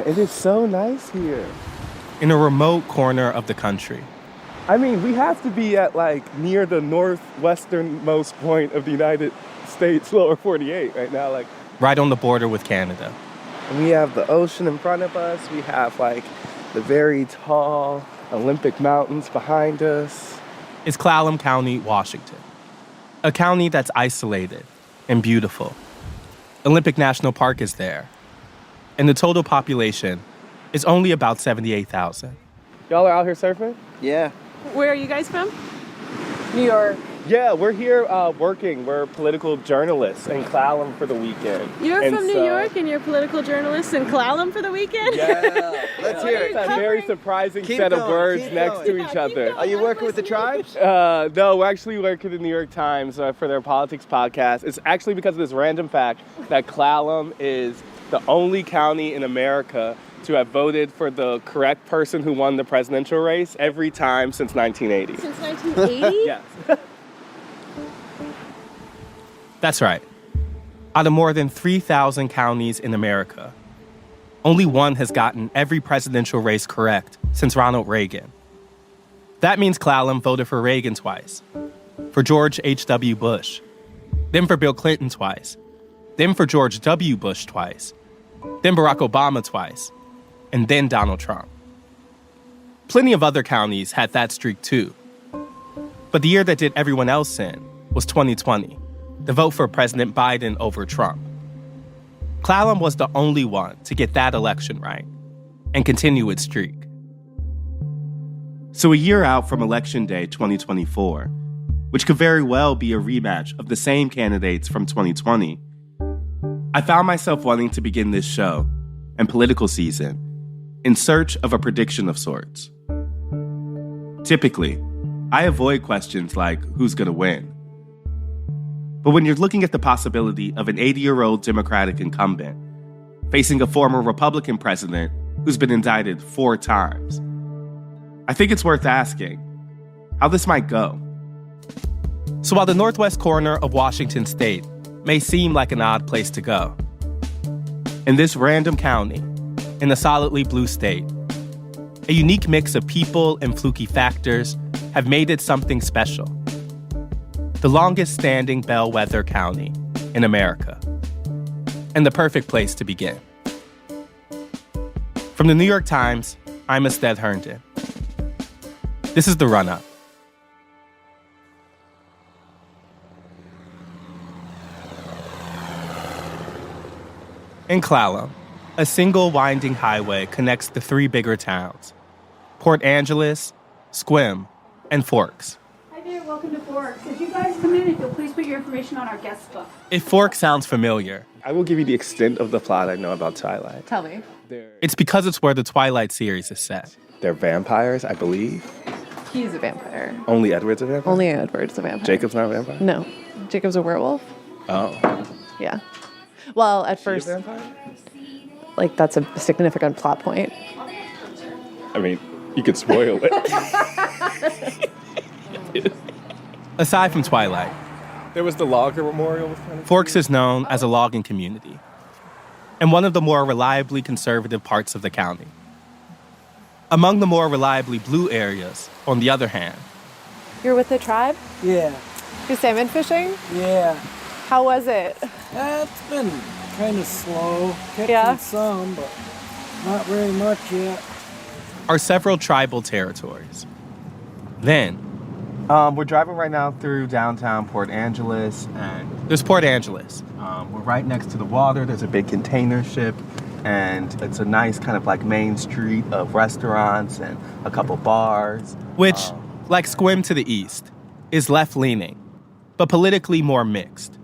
it is so nice here. In a remote corner of the country. I mean, we have to be at near the northwesternmost point of the United States lower 48 right now. Right on the border with Canada. And we have the ocean in front of us. We have the very tall Olympic Mountains behind us. It's Clallam County, Washington. A county that's isolated and beautiful. Olympic National Park is there. And the total population is only about 78,000. Y'all are out here surfing? Yeah. Where are you guys from? New York. Yeah, we're here working. We're political journalists in Clallam for the weekend. You're from New York and you're political journalists in Clallam for the weekend? Yeah, let's hear it. It's a very surprising set of words next to each other. Are you working with the tribes? No, we're actually working at the New York Times for their politics podcast. It's actually because of this random fact that Clallam is the only county in America to have voted for the correct person who won the presidential race every time since 1980. Since 1980? Yes. That's right. Out of more than 3,000 counties in America, only one has gotten every presidential race correct since Ronald Reagan. That means Clallam voted for Reagan twice, for George H.W. Bush, then for Bill Clinton twice, then for George W. Bush twice, then Barack Obama twice, and then Donald Trump. Plenty of other counties had that streak too. But the year that did everyone else in was 2020, the vote for President Biden over Trump. Clallam was the only one to get that election right and continue its streak. So a year out from Election Day 2024, which could very well be a rematch of the same candidates from 2020, I found myself wanting to begin this show and political season in search of a prediction of sorts. Typically, I avoid questions like who's going to win. But when you're looking at the possibility of an 80-year-old Democratic incumbent facing a former Republican president who's been indicted 4 times, I think it's worth asking how this might go. So while the northwest corner of Washington state may seem like an odd place to go, in this random county, in a solidly blue state, a unique mix of people and fluky factors have made it something special. The longest-standing Bellwether county in America, and the perfect place to begin. From the New York Times, I'm Ested Herndon. This is The Run-Up. In Clallam, a single winding highway connects the 3 bigger towns, Port Angeles, Sequim, and Forks. Hi there, welcome to Forks. If you guys come in, if you'll please put your information on our guest book. If Forks sounds familiar, I will give you the extent of the plot I know about Twilight. Tell me. it's because it's where the Twilight series is set. They're vampires, I believe. He's a vampire. Only Edward's a vampire? Only Edward's a vampire. Jacob's not a vampire? No. Jacob's a werewolf. Oh. Yeah. Well, at She a first, vampire? that's a significant plot point. I mean, you could spoil it. Aside from Twilight, There was the Logger Memorial. Forks is known as a logging community and one of the more reliably conservative parts of the county. Among the more reliably blue areas, on the other hand, You're with the tribe? Yeah, You're salmon fishing? yeah. How was it? It's been kind of slow. Catching Yeah? some, but not very much yet. are several tribal territories. Then, we're driving right now through downtown Port Angeles, and there's Port Angeles. We're right next to the water. There's a big container ship, and it's a nice kind of main street of restaurants and a couple bars. Which, like Sequim to the east, is left-leaning, but politically more mixed.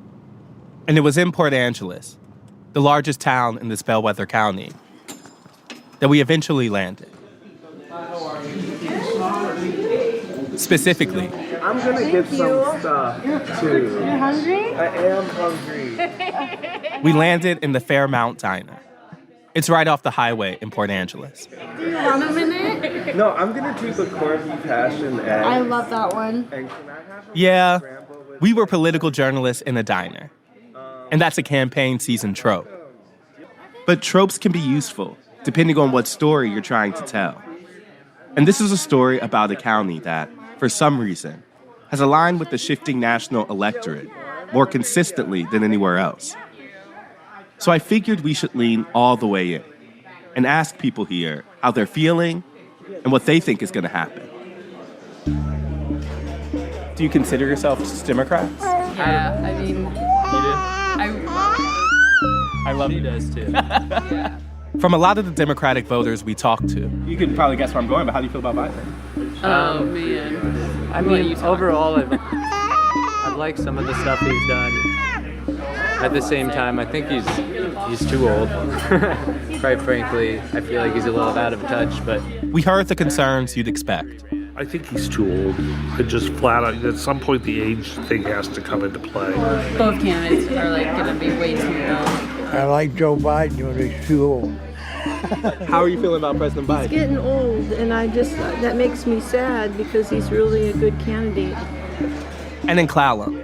And it was in Port Angeles, the largest town in this Bellwether County, that we eventually landed. Specifically, I'm gonna get some stuff too. You're hungry? I am hungry. we landed in the Fairmount Diner. It's right off the highway in Port Angeles. Do you want a minute? No, I'm gonna do the corned beef hash and eggs. I love that one. And can I have a Yeah, scramble with we were political journalists in a diner. And that's a campaign season trope. But tropes can be useful depending on what story you're trying to tell. And this is a story about a county that, for some reason, has aligned with the shifting national electorate more consistently than anywhere else. So I figured we should lean all the way in and ask people here how they're feeling and what they think is going to happen. Do you consider yourselves Democrats? Yeah, I mean, you do? I love He it. does too. Yeah. From a lot of the Democratic voters we talked to, You can probably guess where I'm going, but how do you feel about Biden? Oh man. I mean, overall, I've liked some of the stuff he's done. At the same time, I think he's too old. Quite frankly, I feel like he's a little out of touch, but we heard the concerns you'd expect. I think he's too old. I just flat out, at some point the age thing has to come into play. Both candidates are like gonna be way too young. I like Joe Biden when he's too old. How are you feeling about President Biden? Getting old, and that makes me sad because he's really a good candidate. And in Clallam,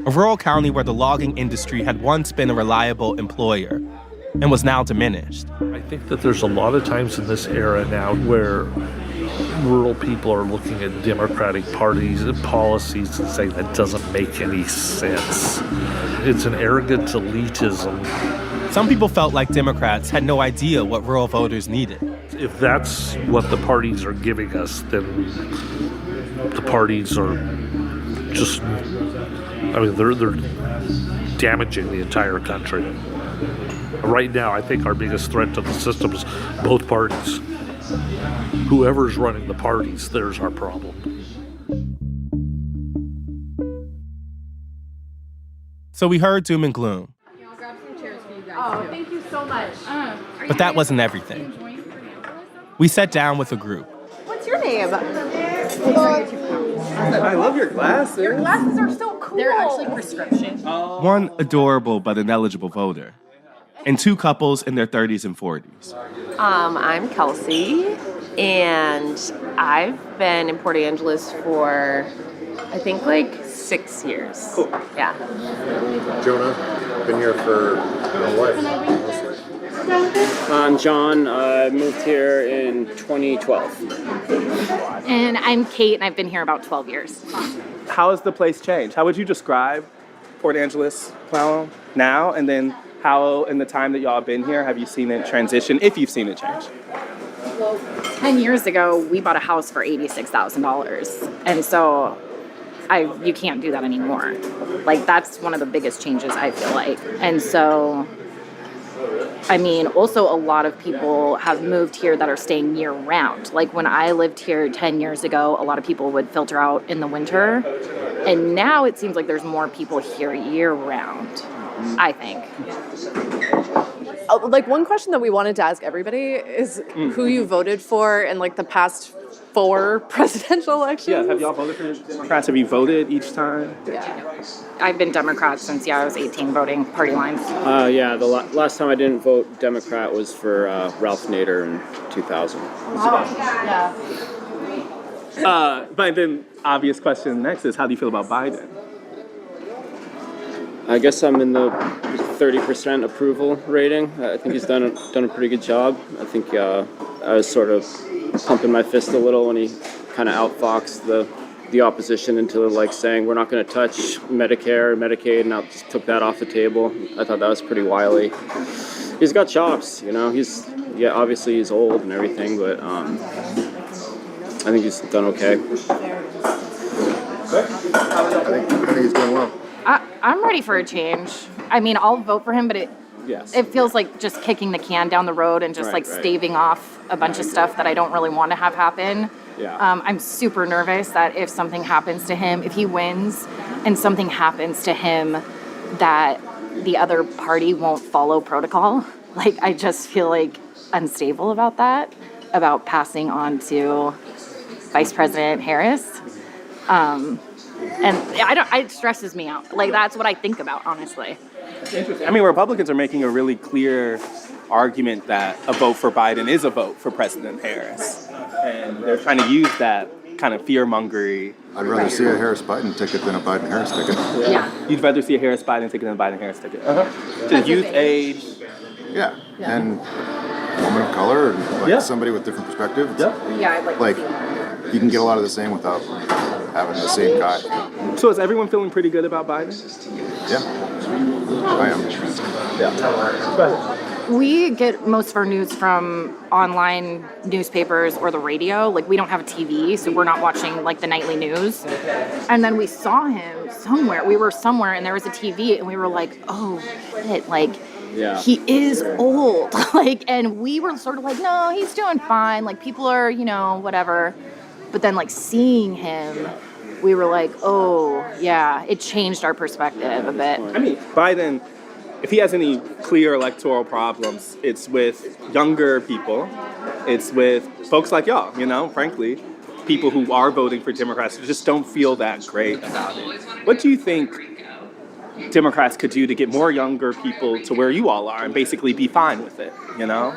a rural county where the logging industry had once been a reliable employer and was now diminished. I think that there's a lot of times in this era now where rural people are looking at Democratic parties and policies and saying that doesn't make any sense. It's an arrogant elitism. Some people felt like Democrats had no idea what rural voters needed. If that's what the parties are giving us, then the parties are just, I mean, they're damaging the entire country. Right now, I think our biggest threat to the system is both parties. Whoever's running the parties, there's our problem. So we heard doom and gloom. I'll grab some chairs for you guys. Oh, thank you so much. But that wasn't everything. We sat down with a group. What's your name? I love your glasses. Your glasses are so cool. They're actually prescription. One adorable but ineligible voter, and two couples in their 30s and 40s. I'm Kelsey, and I've been in Port Angeles for, I think, like 6 years. Cool. Yeah. Jonah, been here for my life. I'm John. I moved here in 2012. And I'm Kate, and I've been here about 12 years. How has the place changed? How would you describe Port Angeles, Clallam now, and then how in the time that y'all have been here have you seen it transition, if you've seen it change? Well, 10 years ago, we bought a house for $86,000. And so you can't do that anymore. Like, that's one of the biggest changes, I feel like. And so, I mean, also a lot of people have moved here that are staying year round. Like when I lived here 10 years ago, a lot of people would filter out in the winter. And now it seems like there's more people here year round, I think. Like one question that we wanted to ask everybody is who you voted for in like the past 4 presidential elections. Yeah, have y'all voted for Democrats? Have you voted each time? Yeah. I've been Democrat since, I was 18 voting party lines. Yeah, the last time I didn't vote Democrat was for Ralph Nader in 2000. But then obvious question next is how do you feel about Biden? I guess I'm in the 30% approval rating. I think he's done a pretty good job. I think I was sort of pumping my fist a little when he kind of outfoxed the opposition into like saying we're not going to touch Medicare, Medicaid, and just took that off the table. I thought that was pretty wily. He's got chops, you know. Obviously he's old and everything, but I think he's done okay. I think he's doing well. I'm ready for a change. I mean, I'll vote for him, but it feels like just kicking the can down the road and just staving off a bunch of stuff that I don't really want to have happen. Yeah. I'm super nervous that if something happens to him, if he wins and something happens to him, that the other party won't follow protocol. Like, I just feel like unstable about that, about passing on to Vice President Harris. And it stresses me out. Like, that's what I think about, honestly. Interesting. I mean, Republicans are making a really clear argument that a vote for Biden is a vote for President Harris. And they're trying to use that kind of fear-mongery. I'd rather see a Harris-Biden ticket than a Biden-Harris ticket. Yeah. You'd rather see a Harris-Biden ticket than a Biden-Harris ticket? To youth age? Yeah. And woman of color, and like somebody with different perspectives. Yeah, I'd like you can get a lot of the same without having the same guy. So is everyone feeling pretty good about Biden? Yeah, I am. Yeah. We get most of our news from online newspapers or the radio. Like, we don't have a TV, so we're not watching, like, the nightly news. And then we saw him somewhere. We were somewhere, and there was a TV, and we were like, oh, shit, like, he is old. Like, and we were sort of like, no, he's doing fine. Like, people are, you know, whatever. But then, like, seeing him, we were like, oh, yeah, it changed our perspective a bit. I mean, Biden, if he has any clear electoral problems, it's with younger people. It's with folks like y'all, you know, frankly, people who are voting for Democrats who just don't feel that great about it. What do you think Democrats could do to get more younger people to where you all are and basically be fine with it, you know?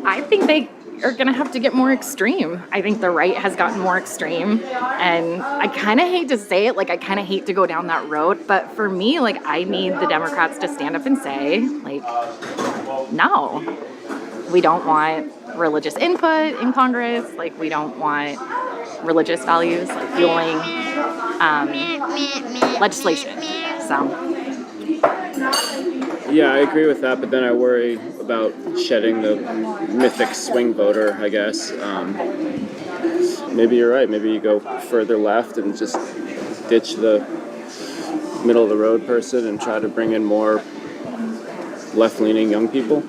I think they are going to have to get more extreme. I think the right has gotten more extreme. And I kind of hate to say it, like, I kind of hate to go down that road. But for me, like, I need the Democrats to stand up and say, like, no, we don't want religious input in Congress. Like, we don't want religious values, like, fueling legislation. So. Yeah, I agree with that, but then I worry about shedding the mythic swing voter, I guess. Maybe you're right. Maybe you go further left and just ditch the middle-of-the-road person and try to bring in more left-leaning young people.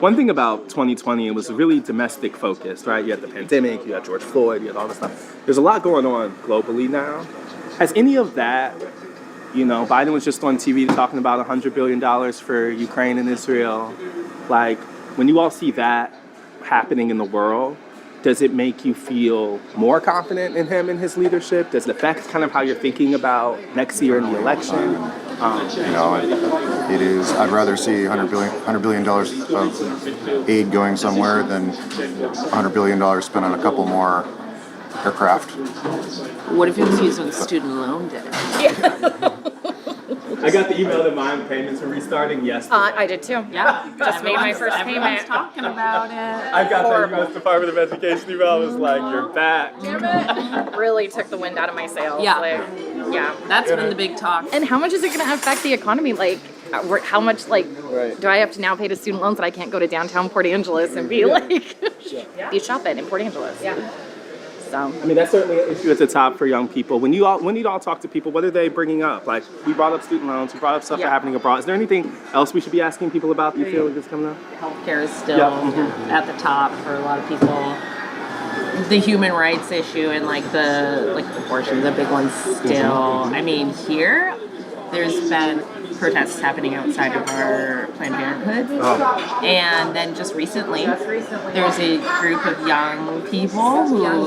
One thing about 2020, it was really domestic focused, right? You had the pandemic, you had George Floyd, you had all this stuff. There's a lot going on globally now. Has any of that, you know, Biden was just on TV talking about $100 billion for Ukraine and Israel. Like, when you all see that happening in the world, does it make you feel more confident in him and his leadership? Does it affect kind of how you're thinking about next year in the election? You know, it is. I'd rather see $100 billion of aid going somewhere than $100 billion spent on a couple more aircraft. What if he was using student loan debt? I got the email that my payments were restarting yesterday. I did too. Yeah, just made my first payment. Talking about it. I got the U.S. Department of Education email. I was like, you're back. Really took the wind out of my sails. Yeah. Like, yeah. That's been the big talk. And how much is it going to affect the economy? Like, how much, like, do I have to now pay to student loans that I can't go to downtown Port Angeles and be like, be shopping in Port Angeles? Yeah. So. I mean, that's certainly an issue at the top for young people. When you all talk to people, what are they bringing up? Like, we brought up student loans, we brought up stuff happening abroad. Is there anything else we should be asking people about that you feel like is coming up? Healthcare is still at the top for a lot of people. The human rights issue and abortion, the big one still. I mean, here, there's been protests happening outside of our Planned Parenthood. And then just recently, there's a group of young people who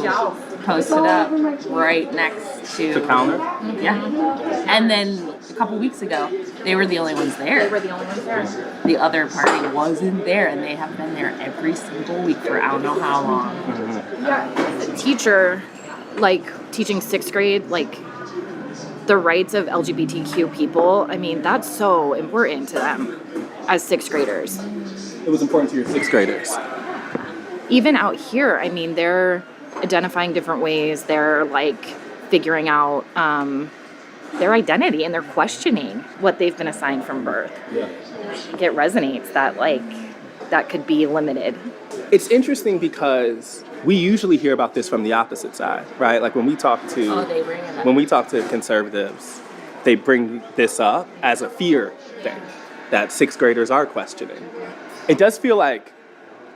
posted up right next to the counter. Yeah. And then a couple weeks ago, they were the only ones there. They were the only ones there. The other party wasn't there, and they have been there every single week for I don't know how long. As a teacher, like, teaching 6th grade, like, the rights of LGBTQ people, I mean, that's so important to them as 6th graders. It was important to your 6th graders. Even out here, I mean, they're identifying different ways. They're, like, figuring out their identity, and they're questioning what they've been assigned from birth. Yeah. It resonates that, like, that could be limited. It's interesting because we usually hear about this from the opposite side, right? Like when we talk to conservatives, they bring this up as a fear thing that 6th graders are questioning. It does feel like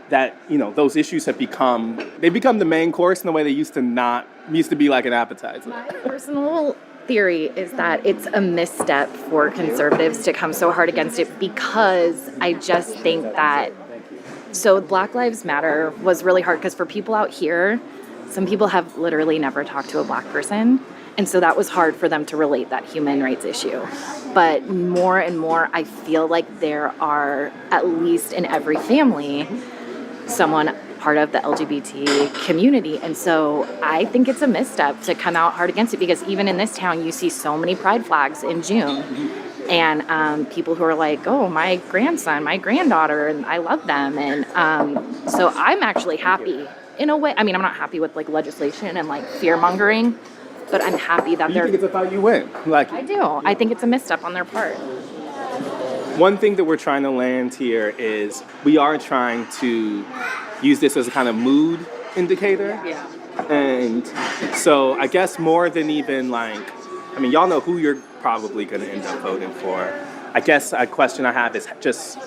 that, you know, those issues have become the main course in the way they used to be like an appetizer. My personal theory is that it's a misstep for conservatives to come so hard against it, because I just think that Black Lives Matter was really hard because for people out here, some people have literally never talked to a Black person. And so that was hard for them to relate that human rights issue. But more and more, I feel like there are, at least in every family, someone part of the LGBT community. And so I think it's a misstep to come out hard against it, because even in this town, you see so many pride flags in June. and people who are like, oh, my grandson, my granddaughter, and I love them. And so I'm actually happy in a way. I mean, I'm not happy with like legislation and like fear mongering, but I'm happy that You think it's about you win? Like, I do. I think it's a misstep on their part. one thing that we're trying to land here is we are trying to use this as a kind of mood indicator. Yeah. And so I guess more than even like, I mean, y'all know who you're probably going to end up voting for. I guess a question I have is just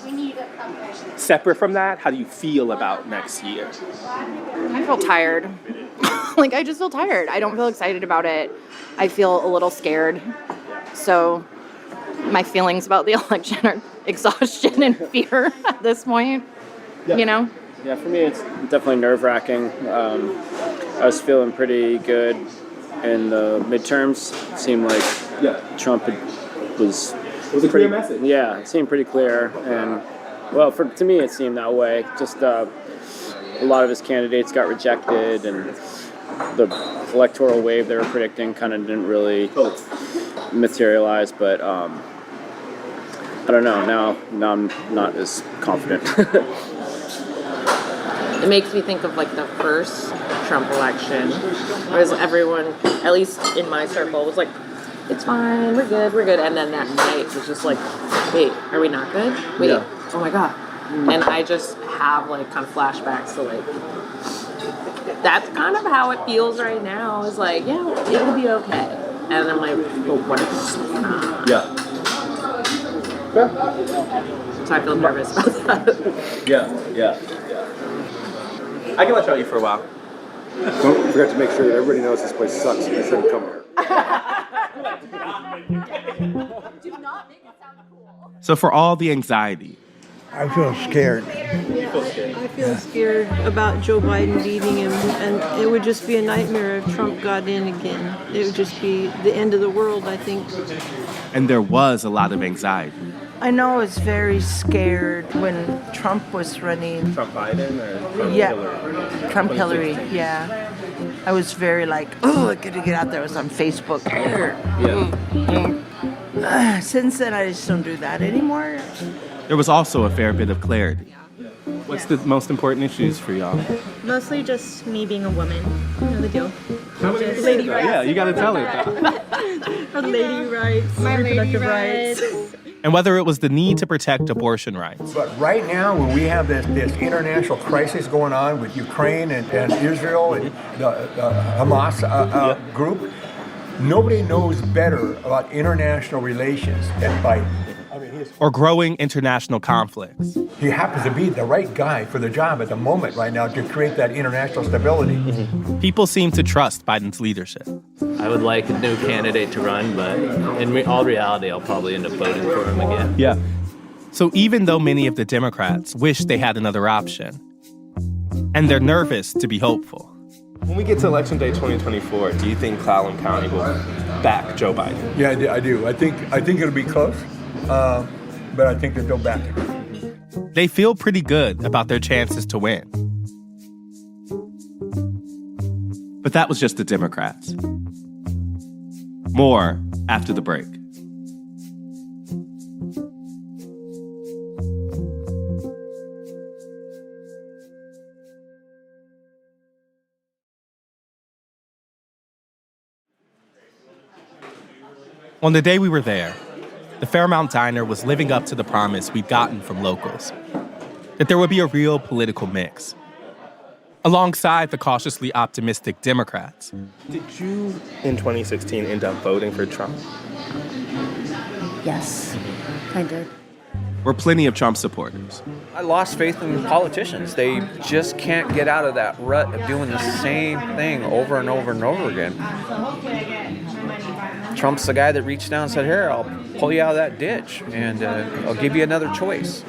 separate from that, how do you feel about next year? I feel tired. Like, I just feel tired. I don't feel excited about it. I feel a little scared. So my feelings about the election are exhaustion and fear at this point, you know? Yeah, for me, it's definitely nerve-wracking. I was feeling pretty good in the midterms. It seemed like Trump was... It was a clear message. Yeah, it seemed pretty clear. And, well, to me, it seemed that way. Just a lot of his candidates got rejected, and the electoral wave they were predicting kind of didn't really materialize. But I don't know. Now I'm not as confident. It makes me think of like the first Trump election, whereas everyone, at least in my circle, was like, it's fine, we're good. And then that night was just like, wait, are we not good? Wait, oh my God. And I just have like kind of flashbacks to like, that's kind of how it feels right now. Is like, yeah, it'll be okay. And I'm like, well, what if it's not? Yeah. So I feel nervous about that. Yeah. I can let y'all eat for a while. Don't forget to make sure that everybody knows this place sucks and they shouldn't come here. So for all the anxiety, I feel scared. I feel scared about Joe Biden beating him, and it would just be a nightmare if Trump got in again. It would just be the end of the world, I think. and there was a lot of anxiety. I know I was very scared when Trump was running. Trump Biden or Trump Hillary? Trump Hillary, yeah. I was very like, oh, I gotta get out there. I was on Facebook. Since then, I just don't do that anymore. There was also a fair bit of clarity. What's the most important issues for y'all? Mostly just me being a woman. You know the deal. Just lady rights. Yeah, you gotta tell it. Lady rights, my reproductive rights. And whether it was the need to protect abortion rights, But right now, when we have this international crisis going on with Ukraine and Israel and the Hamas group, nobody knows better about international relations than Biden. I mean, or growing international conflicts. he happens to be the right guy for the job at the moment right now to create that international stability. People seem to trust Biden's leadership. I would like a new candidate to run, but in all reality, I'll probably end up voting for him again. Yeah. So even though many of the Democrats wish they had another option, and they're nervous to be hopeful. When we get to Election Day 2024, do you think Clallam County will back Joe Biden? Yeah, I do. I think it'll be close, but I think that they'll back it. They feel pretty good about their chances to win. But that was just the Democrats. More after the break. On the day we were there, the Fairmount Diner was living up to the promise we'd gotten from locals, that there would be a real political mix. Alongside the cautiously optimistic Democrats. Did you, in 2016, end up voting for Trump? Yes, I did. Were plenty of Trump supporters. I lost faith in politicians. They just can't get out of that rut of doing the same thing over and over and over again. Trump's the guy that reached down and said, here, I'll pull you out of that ditch and I'll give you another choice.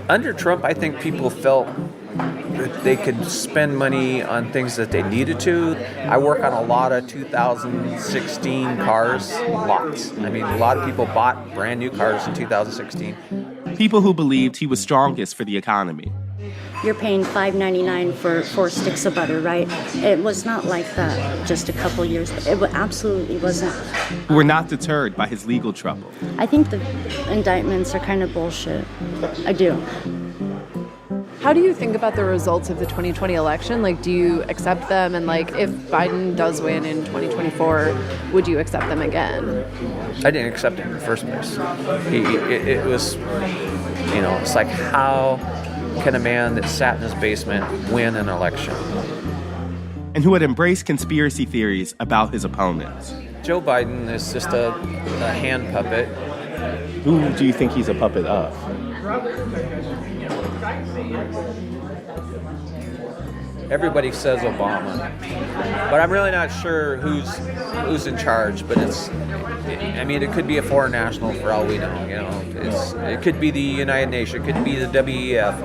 Under Trump, I think people felt that they could spend money on things that they needed to. I work on a lot of 2016 cars, lots. I mean, a lot of people bought brand new cars in 2016. People who believed he was strongest for the economy. you're paying $5.99 for 4 sticks of butter, right? It was not like that just a couple years. It absolutely wasn't. We're not deterred by his legal trouble. I think the indictments are kind of bullshit. I do. How do you think about the results of the 2020 election? Like, do you accept them? And like, if Biden does win in 2024, would you accept them again? I didn't accept it in the first place. It was, it's like, how can a man that sat in his basement win an election? And who had embraced conspiracy theories about his opponents. Joe Biden is just a hand puppet. Who do you think he's a puppet of? Everybody says Obama, but I'm really not sure who's in charge. But it could be a foreign national for all we know. It could be the United Nations, it could be the WEF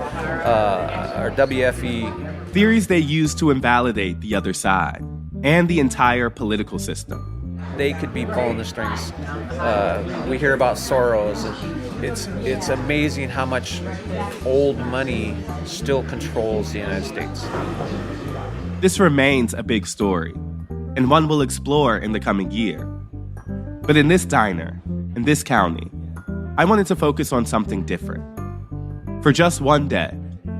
or WFE. Theories they use to invalidate the other side and the entire political system. They could be pulling the strings. We hear about Soros, and it's amazing how much old money still controls the United States. This remains a big story, and one we'll explore in the coming year. But in this diner, in this county, I wanted to focus on something different. For just one day,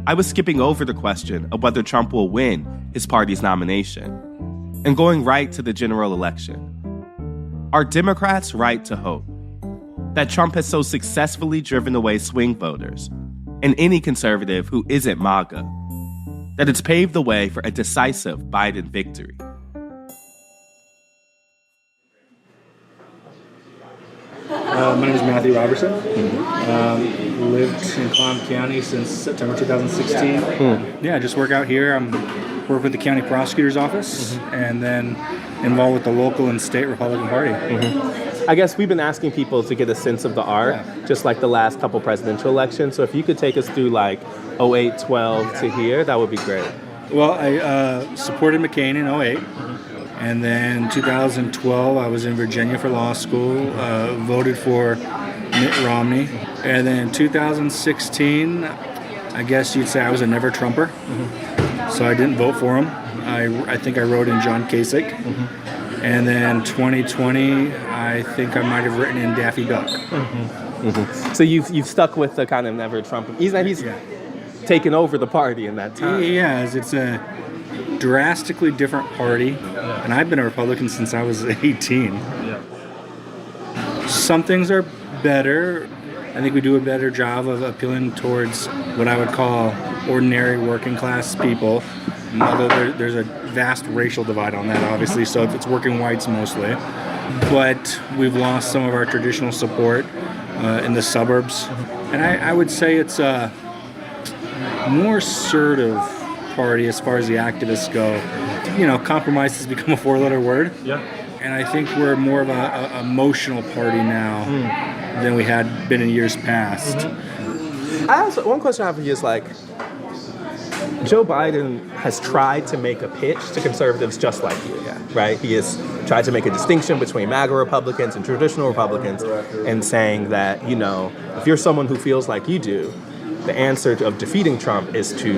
I was skipping over the question of whether Trump will win his party's nomination and going right to the general election. Are Democrats right to hope that Trump has so successfully driven away swing voters and any conservative who isn't MAGA, that it's paved the way for a decisive Biden victory? My name is Matthew Robertson. Lived in Clallam County since September 2016. Yeah, I just work out here. Work with the county prosecutor's office, and then involved with the local and state Republican Party. I guess we've been asking people to get a sense of the art, just like the last couple presidential elections. So if you could take us through like 08, 12 to here, that would be great. Well, I supported McCain in 08. And then 2012, I was in Virginia for law school, voted for Mitt Romney. And then 2016, I guess you'd say I was a never Trumper. So I didn't vote for him. I think I wrote in John Kasich. And then 2020, I think I might have written in Daffy Duck. So you've stuck with the kind of never Trump. He's taken over the party in that time. Yeah, it's a drastically different party. And I've been a Republican since I was 18. Some things are better. I think we do a better job of appealing towards what I would call ordinary working class people. Although there's a vast racial divide on that, obviously, so it's working whites mostly. But we've lost some of our traditional support in the suburbs. And I would say it's a more assertive party as far as the activists go. Compromise has become a 4-letter word. Yeah. And I think we're more of a emotional party now than we had been in years past. One question I have for you is Joe Biden has tried to make a pitch to conservatives just like you, right? He has tried to make a distinction between MAGA Republicans and traditional Republicans and saying that, if you're someone who feels like you do, the answer of defeating Trump is to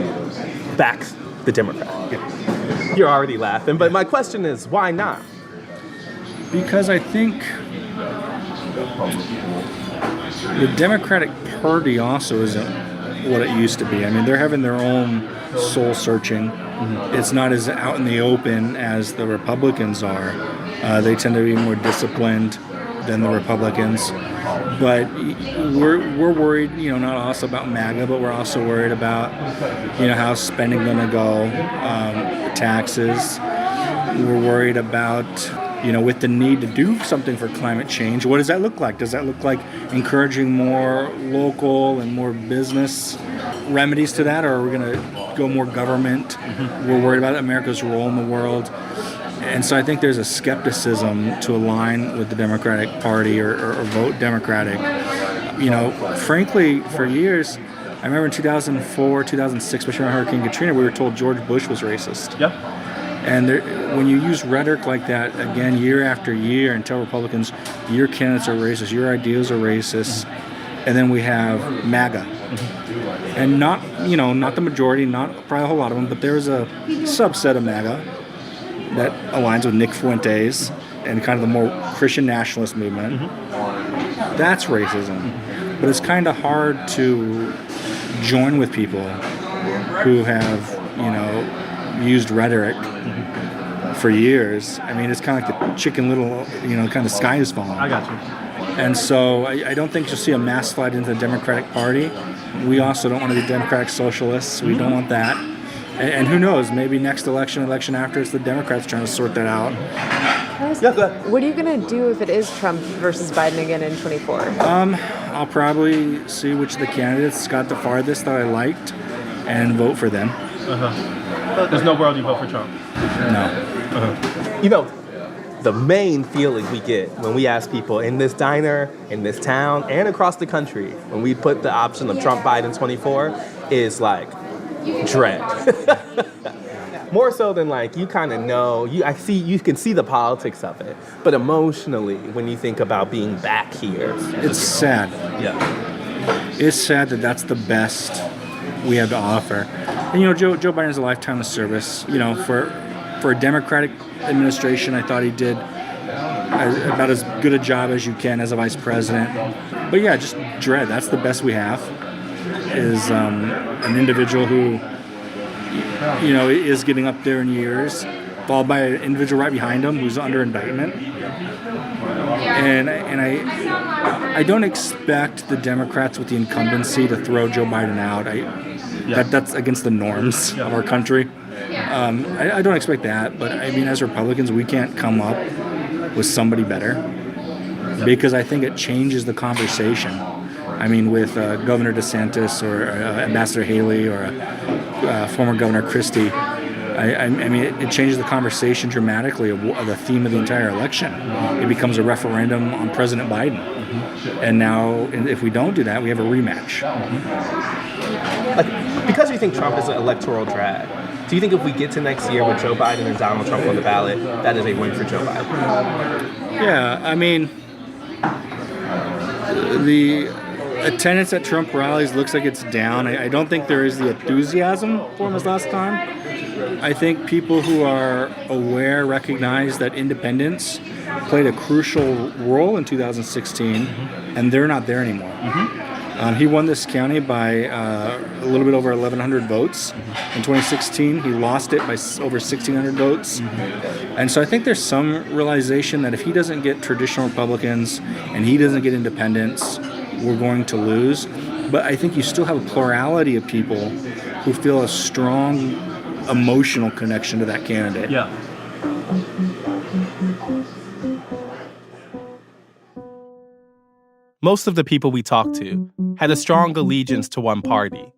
back the Democrat. You're already laughing, but my question is, why not? Because I think the Democratic Party also isn't what it used to be. I mean, they're having their own soul searching. It's not as out in the open as the Republicans are. They tend to be more disciplined than the Republicans. But we're worried, not also about MAGA, but we're also worried about, how spending going to go, taxes. We're worried about, with the need to do something for climate change. What does that look like? Does that look like encouraging more local and more business remedies to that, or are we going to go more government? We're worried about America's role in the world. And so I think there's a skepticism to align with the Democratic Party or vote Democratic. Frankly, for years, I remember in 2004, 2006, especially around Hurricane Katrina, we were told George Bush was racist. Yeah. And when you use rhetoric like that, again, year after year, and tell Republicans, your candidates are racist, your ideas are racist, and then we have MAGA, And not the majority, not probably a whole lot of them, but there's a subset of MAGA that aligns with Nick Fuentes and kind of the more Christian nationalist movement. That's racism. But it's kind of hard to join with people who have, used rhetoric for years. I mean, it's kind of like the Chicken Little, kind of sky is falling. I got you. And so I don't think you'll see a mass slide into the Democratic Party. We also don't want to be Democratic socialists. We don't want that. And who knows, maybe next election after, it's the Democrats trying to sort that out. What are you going to do if it is Trump versus Biden again in 24? I'll probably see which of the candidates got the farthest that I liked and vote for them. There's no world you vote for Trump. No. The main feeling we get when we ask people in this diner, in this town, and across the country, when we put the option of Trump Biden 24, is like dread. More so than like you kind of know, you can see the politics of it, but emotionally, when you think about being back here, it's sad. Yeah, it's sad that that's the best we have to offer. And Joe Biden has a lifetime of service. For a Democratic administration, I thought he did about as good a job as you can as a vice president. But yeah, just dread. That's the best we have. Is an individual who, is getting up there in years, followed by an individual right behind him who's under indictment. And I don't expect the Democrats with the incumbency to throw Joe Biden out. That's against the norms of our country. I don't expect that, but I mean, as Republicans, we can't come up with somebody better because I think it changes the conversation. I mean, with Governor DeSantis or Ambassador Haley or former Governor Christie, I mean, it changes the conversation dramatically of the theme of the entire election. It becomes a referendum on President Biden. And now, if we don't do that, we have a rematch. Because you think Trump is an electoral drag, do you think if we get to next year with Joe Biden and Donald Trump on the ballot, that is a win for Joe Biden? Yeah, I mean, the attendance at Trump rallies looks like it's down. I don't think there is the enthusiasm for him as last time. I think people who are aware recognize that independents played a crucial role in 2016, and they're not there anymore. He won this county by a little bit over 1,100 votes. In 2016, he lost it by over 1,600 votes. And so I think there's some realization that if he doesn't get traditional Republicans and he doesn't get independents, we're going to lose. But I think you still have a plurality of people who feel a strong emotional connection to that candidate. Yeah. Most of the people we talked to had a strong allegiance to one party,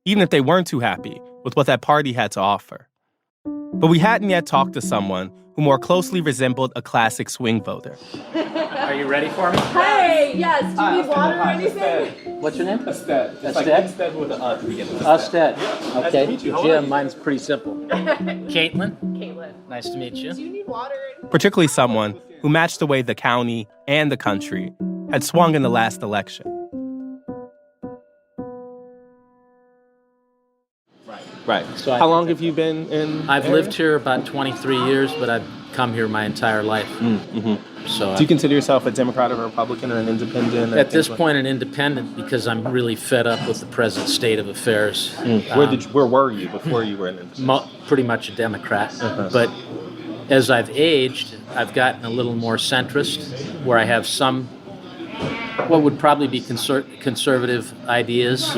even if they weren't too happy with what that party had to offer. But we hadn't yet talked to someone who more closely resembled a classic swing voter. Are you ready for me? Hey, yes. Do you need water or anything? What's your name? Ested. It's like Ested? Ested with an at the beginning. Usted. Nice Okay. to meet you. How are you? Jim, mine's pretty simple. Caitlin. Caitlin. Nice to meet you. Do you need water? Particularly someone who matched the way the county and the country had swung in the last election. Right. So How long have you been in? I've area? lived here about 23 years, but I've come here my entire life. So Do you consider yourself a Democrat or a Republican or an independent? at this point, an independent because I'm really fed up with the present state of affairs. Where were you before you were an independent? Pretty much a Democrat. But as I've aged, I've gotten a little more centrist, where I have some, what would probably be conservative ideas,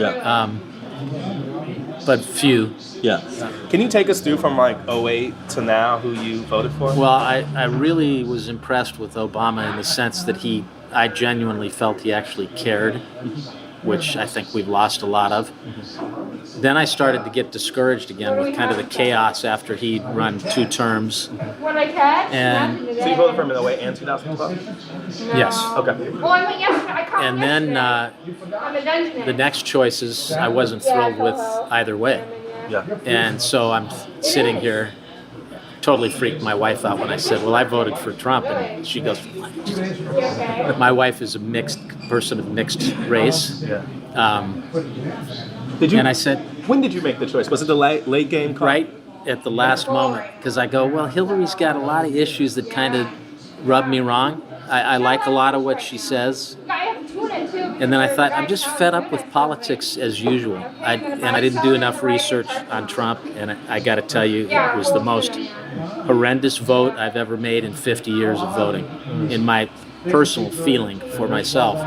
but few. Yeah. Can you take us through from like 2008 to now who you voted for? Well, I really was impressed with Obama in the sense that I genuinely felt he actually cared, which I think we've lost a lot of. Then I started to get discouraged again with kind of the chaos after he'd run 2 terms. And So you voted for him in 2008 and 2012? yes. Okay. And then the next choices, I wasn't thrilled with either way. Yeah. And so I'm sitting here totally freaked my wife out when I said, well, I voted for Trump. And she goes, my wife is a mixed person of mixed race. Did you? And I said, when did you make the choice? Was it the late game call? Right at the last moment, because I go, well, Hillary's got a lot of issues that kind of rub me wrong. I like a lot of what she says. And then I thought, I'm just fed up with politics as usual. I didn't do enough research on Trump, and I got to tell you, it was the most horrendous vote I've ever made in 50 years of voting, in my personal feeling for myself.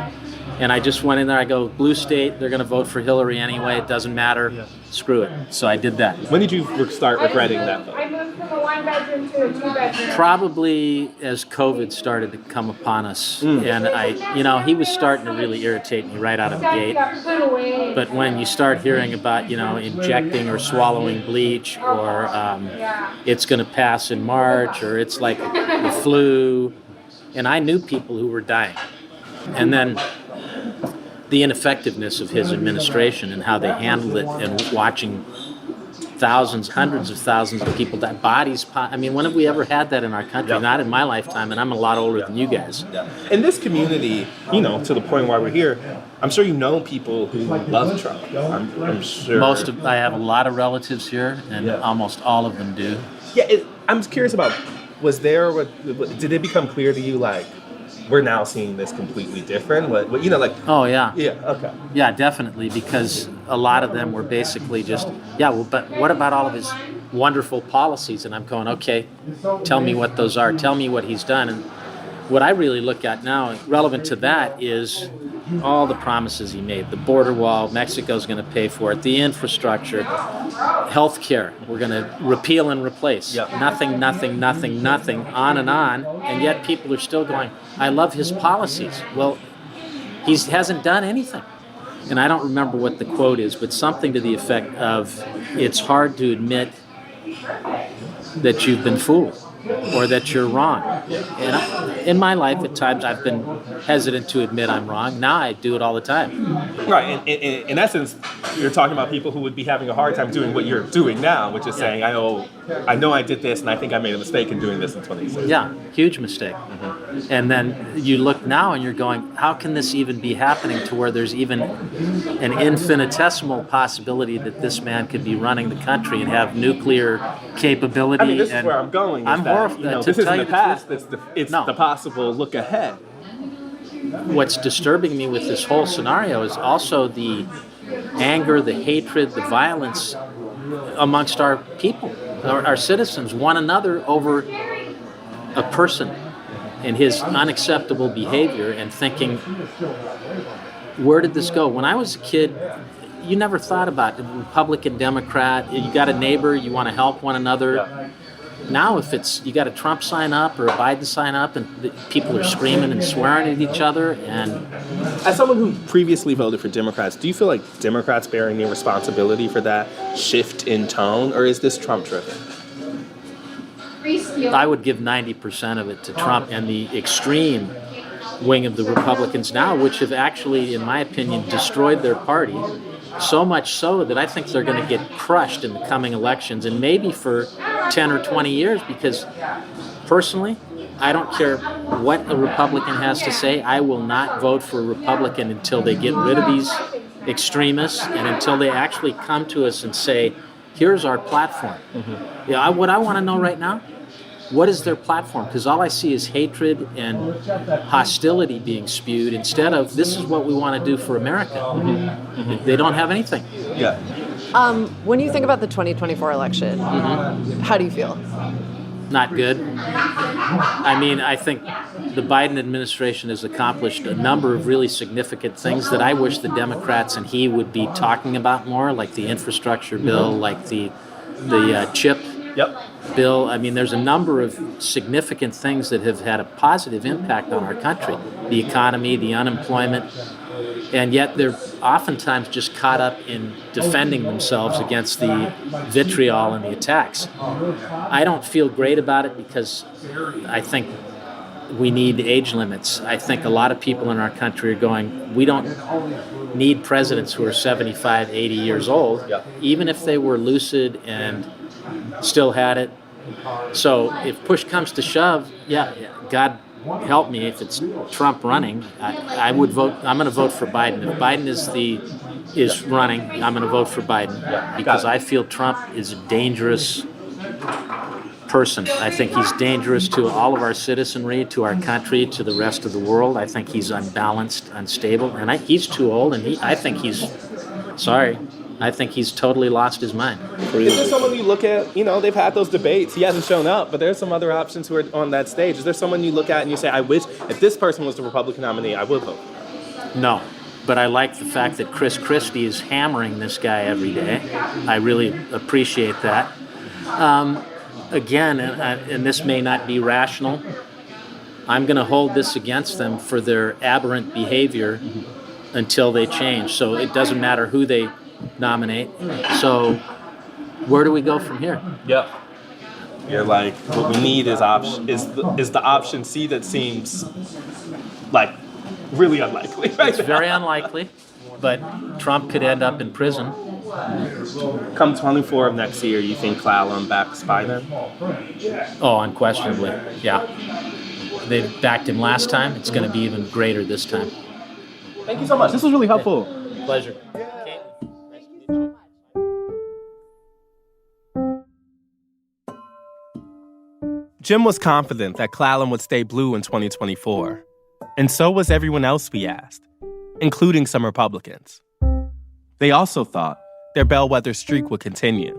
And I just went in there, I go, blue state, they're going to vote for Hillary anyway, it doesn't matter, screw it. So I did that. When did you start regretting that vote? I moved from a one-bedroom to a two-bedroom. Probably as COVID started to come upon us. And he was starting to really irritate me right out of the gate. But when you start hearing about, injecting or swallowing bleach, or it's going to pass in March, or it's like the flu, and I knew people who were dying. And then the ineffectiveness of his administration and how they handled it, and watching thousands, hundreds of thousands of people die, bodies. I mean, when have we ever had that in our country? Not in my lifetime, and I'm a lot older than you guys. In this community, to the point where we're here, I'm sure you know people who love Trump. I'm sure. I have a lot of relatives here, and almost all of them do. Yeah, I'm curious about, did it become clear to you, like, we're now seeing this completely different? Oh, yeah. Yeah, okay. Yeah, definitely, because a lot of them were basically just, but what about all of his wonderful policies? And I'm going, okay, tell me what those are. Tell me what he's done. And what I really look at now, relevant to that, is all the promises he made. The border wall, Mexico's going to pay for it. The infrastructure, health care, we're going to repeal and replace. Nothing, nothing, nothing, nothing, on. And yet people are still going, I love his policies. Well, he hasn't done anything. And I don't remember what the quote is, but something to the effect of, it's hard to admit that you've been fooled or that you're wrong. And in my life, at times, I've been hesitant to admit I'm wrong. Now I do it all the time. Right. In essence, you're talking about people who would be having a hard time doing what you're doing now, which is saying, I know I did this, and I think I made a mistake in doing this in 2016. Yeah, huge mistake. And then you look now and you're going, how can this even be happening to where there's even an infinitesimal possibility that this man could be running the country and have nuclear capability? I mean, this is where I'm going. I'm horrified. This isn't the past, it's the possible look ahead. What's disturbing me with this whole scenario is also the anger, the hatred, the violence amongst our people, our citizens, one another, over a person and his unacceptable behavior, and thinking, where did this go? When I was a kid, you never thought about Republican, Democrat. You got a neighbor, you want to help one another. Now, if you got a Trump sign up or a Biden sign up, and people are screaming and swearing at each other, and as someone who previously voted for Democrats, do you feel like Democrats bear any responsibility for that shift in tone, or is this Trump-driven? I would give 90% of it to Trump and the extreme wing of the Republicans now, which have actually, in my opinion, destroyed their party. So much so that I think they're going to get crushed in the coming elections, and maybe for 10 or 20 years, because personally, I don't care what a Republican has to say. I will not vote for a Republican until they get rid of these extremists and until they actually come to us and say, here's our platform. What I want to know right now, what is their platform? Because all I see is hatred and hostility being spewed, instead of, this is what we want to do for America. They don't have anything. Yeah. When you think about the 2024 election, how do you feel? Not good. I mean, I think the Biden administration has accomplished a number of really significant things that I wish the Democrats and he would be talking about more, like the infrastructure bill, like the chip bill. I mean, there's a number of significant things that have had a positive impact on our country, the economy, the unemployment, and yet they're oftentimes just caught up in defending themselves against the vitriol and the attacks. I don't feel great about it, because I think we need age limits. I think a lot of people in our country are going, we don't need presidents who are 75, 80 years old, even if they were lucid and still had it, So if push comes to shove, God help me if it's Trump running, I would vote. I'm going to vote for Biden. If Biden is running, I'm going to vote for Biden because I feel Trump is a dangerous person. I think he's dangerous to all of our citizenry, to our country, to the rest of the world. I think he's unbalanced, unstable, and he's too old. And I think he's totally lost his mind. Is there someone you look at, they've had those debates, he hasn't shown up, but there's some other options who are on that stage. Is there someone you look at and you say, I wish, if this person was the Republican nominee, I would vote? No, but I like the fact that Chris Christie is hammering this guy every day. I really appreciate that. Again, and this may not be rational, I'm going to hold this against them for their aberrant behavior until they change. So it doesn't matter who they nominate. So where do we go from here? Yep. You're like, what we need is the option C that seems like really unlikely. Right? It's very unlikely, but Trump could end up in prison. Come 24 of next year, you think Clallam backs Biden? Oh, unquestionably, yeah. They backed him last time. It's going to be even greater this time. Thank you so much. This was really helpful. Pleasure. Jim was confident that Clallam would stay blue in 2024. And so was everyone else we asked, including some Republicans. They also thought their bellwether streak would continue.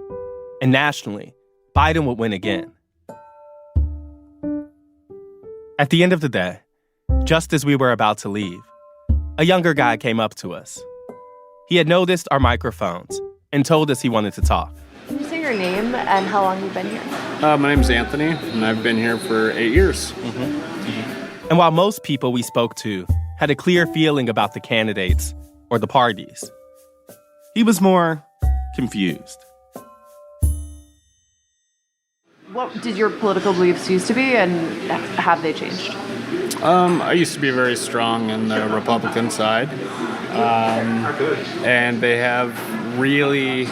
And nationally, Biden would win again. At the end of the day, just as we were about to leave, a younger guy came up to us. He had noticed our microphones and told us he wanted to talk. Can you say your name and how long you've been here? My name's Anthony, and I've been here for 8 years. And while most people we spoke to had a clear feeling about the candidates or the parties, he was more confused. What did your political beliefs used to be, and have they changed? I used to be very strong in the Republican side, and they have really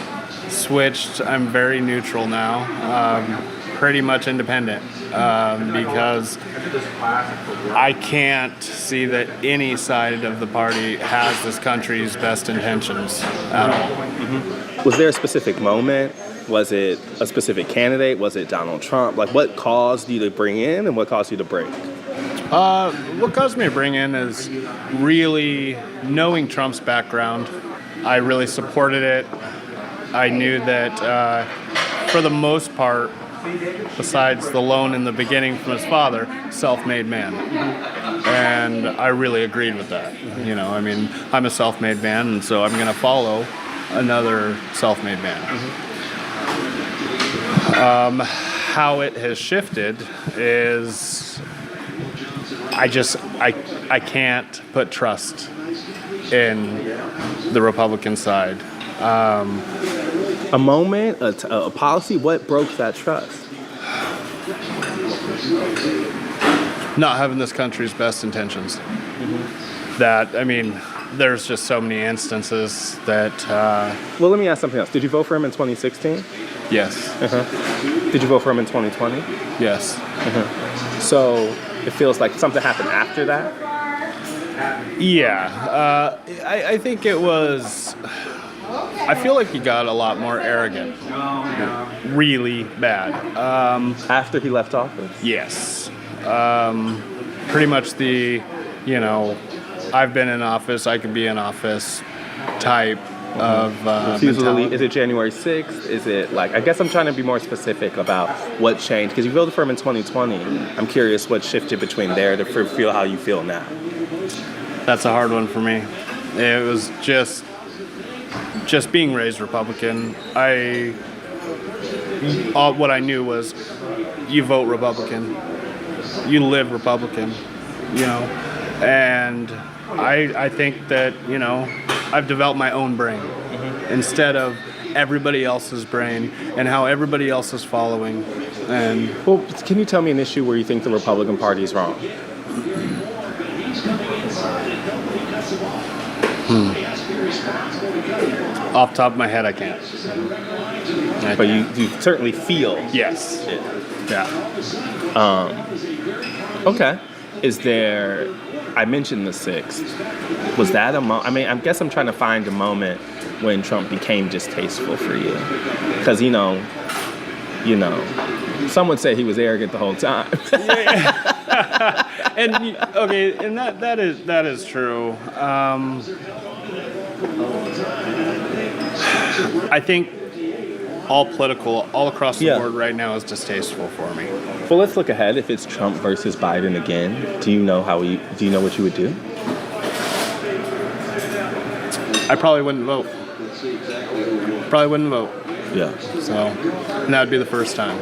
switched. I'm very neutral now, pretty much independent, because I can't see that any side of the party has this country's best intentions at all. Was there a specific moment? Was it a specific candidate? Was it Donald Trump? Like, what caused you to bring in and what caused you to break? What caused me to bring in is really knowing Trump's background. I really supported it. I knew that for the most part, besides the loan in the beginning from his father, self-made man. And I really agreed with that. I'm a self-made man, and so I'm going to follow another self-made man. How it has shifted is I can't put trust in the Republican side. A moment, a policy, what broke that trust? Not having this country's best intentions. There's just so many instances that... Well, let me ask something else. Did you vote for him in 2016? Yes. Did you vote for him in 2020? Yes. So it feels like something happened after that? Yeah. I think it was... I feel like he got a lot more arrogant. Really bad. After he left office? Yes. Pretty much I've been in office, I can be in office type of mentality. Is it January 6th? Is it I guess I'm trying to be more specific about what changed. Because you voted for him in 2020. I'm curious what shifted between there to feel how you feel now. That's a hard one for me. It was just being raised Republican. What I knew was you vote Republican, you live Republican, and I think that, I've developed my own brain instead of everybody else's brain and how everybody else is following. And well, can you tell me an issue where you think the Republican Party is wrong? Off the top of my head, I can't. But you certainly feel. Yes. Yeah. Okay. Is there? I mentioned the 6th. Was that a moment? I mean, I guess I'm trying to find a moment when Trump became distasteful for you, because some would say he was arrogant the whole time. And that is true. I think all across the board right now is distasteful for me. Well, let's look ahead. If it's Trump versus Biden again, do you know what you would do? I probably wouldn't vote. Yeah. So, and that would be the first time.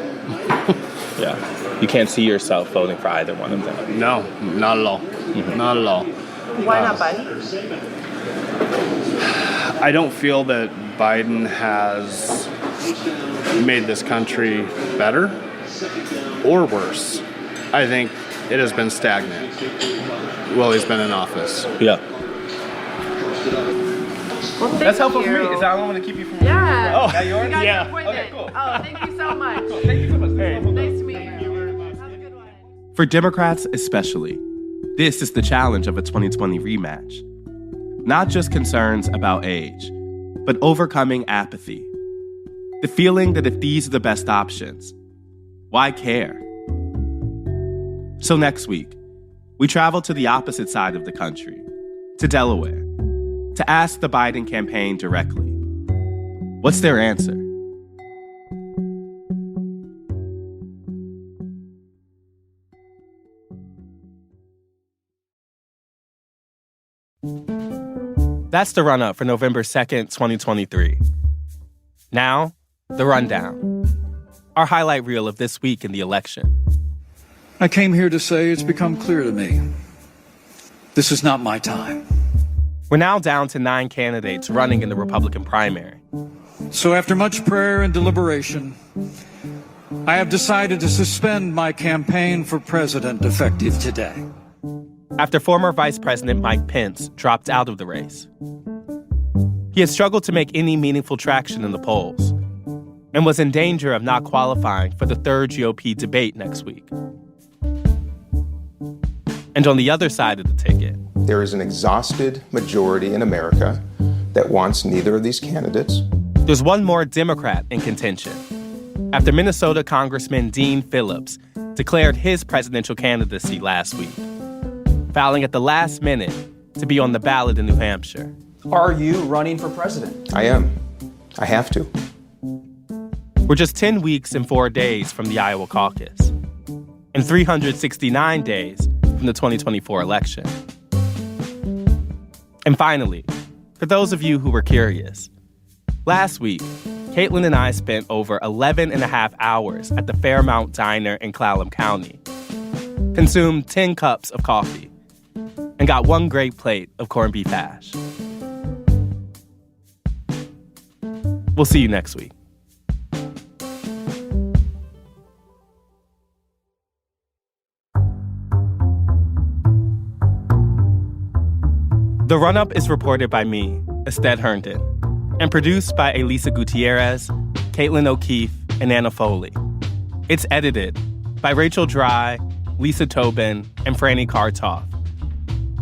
Yeah. You can't see yourself voting for either one of them. No, not at all. Not at all. Why not Biden? I don't feel that Biden has made this country better or worse. I think it has been stagnant while he's been in office. Yeah. Well, thank That's helpful you. for me. Is that all I want to keep you from? Yeah. Oh, that yours? You got Yeah. an appointment. Okay, cool. Oh, thank you so much. Cool. Thank you so much. Hey. Nice to meet you. For Democrats especially, this is the challenge of a 2020 rematch. Not just concerns about age, but overcoming apathy. The feeling that if these are the best options, why care? So next week, we travel to the opposite side of the country, to Delaware, to ask the Biden campaign directly. What's their answer? That's the run-up for November 2nd, 2023. Now, the rundown. Our highlight reel of this week in the election. I came here to say it's become clear to me. This is not my time. We're now down to 9 candidates running in the Republican primary. So after much prayer and deliberation, I have decided to suspend my campaign for president effective today. After former Vice President Mike Pence dropped out of the race. He has struggled to make any meaningful traction in the polls and was in danger of not qualifying for the 3rd GOP debate next week. And on the other side of the ticket, there is an exhausted majority in America that wants neither of these candidates. There's one more Democrat in contention after Minnesota Congressman Dean Phillips declared his presidential candidacy last week, filing at the last minute to be on the ballot in New Hampshire. Are you running for president? I am. I have to. We're just 10 weeks and 4 days from the Iowa caucus, and 369 days from the 2024 election. And finally, for those of you who were curious, last week, Caitlin and I spent over 11 and a half hours at the Fairmount Diner in Clallam County, consumed 10 cups of coffee, and got 1 great plate of corned beef hash. We'll see you next week. The Run-Up is reported by me, Ested Herndon, and produced by Elisa Gutierrez, Caitlin O'Keefe, and Anna Foley. It's edited by Rachel Dry, Lisa Tobin, and Franny Kartoff,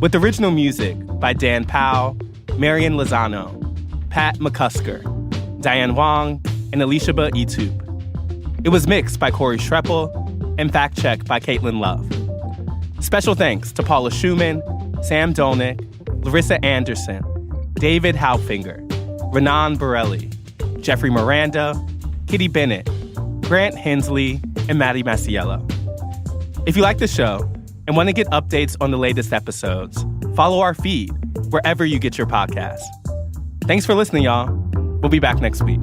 with original music by Dan Powell, Marian Lozano, Pat McCusker, Diane Wong, and Elishaba Etube. It was mixed by Corey Schreppel and fact-checked by Caitlin Love. Special thanks to Paula Schumann, Sam Dolnick, Larissa Anderson, David Halfinger, Renan Borelli, Jeffrey Miranda, Kitty Bennett, Grant Hensley, and Maddie Masiello. If you like the show and want to get updates on the latest episodes, follow our feed wherever you get your podcasts. Thanks for listening, y'all. We'll be back next week.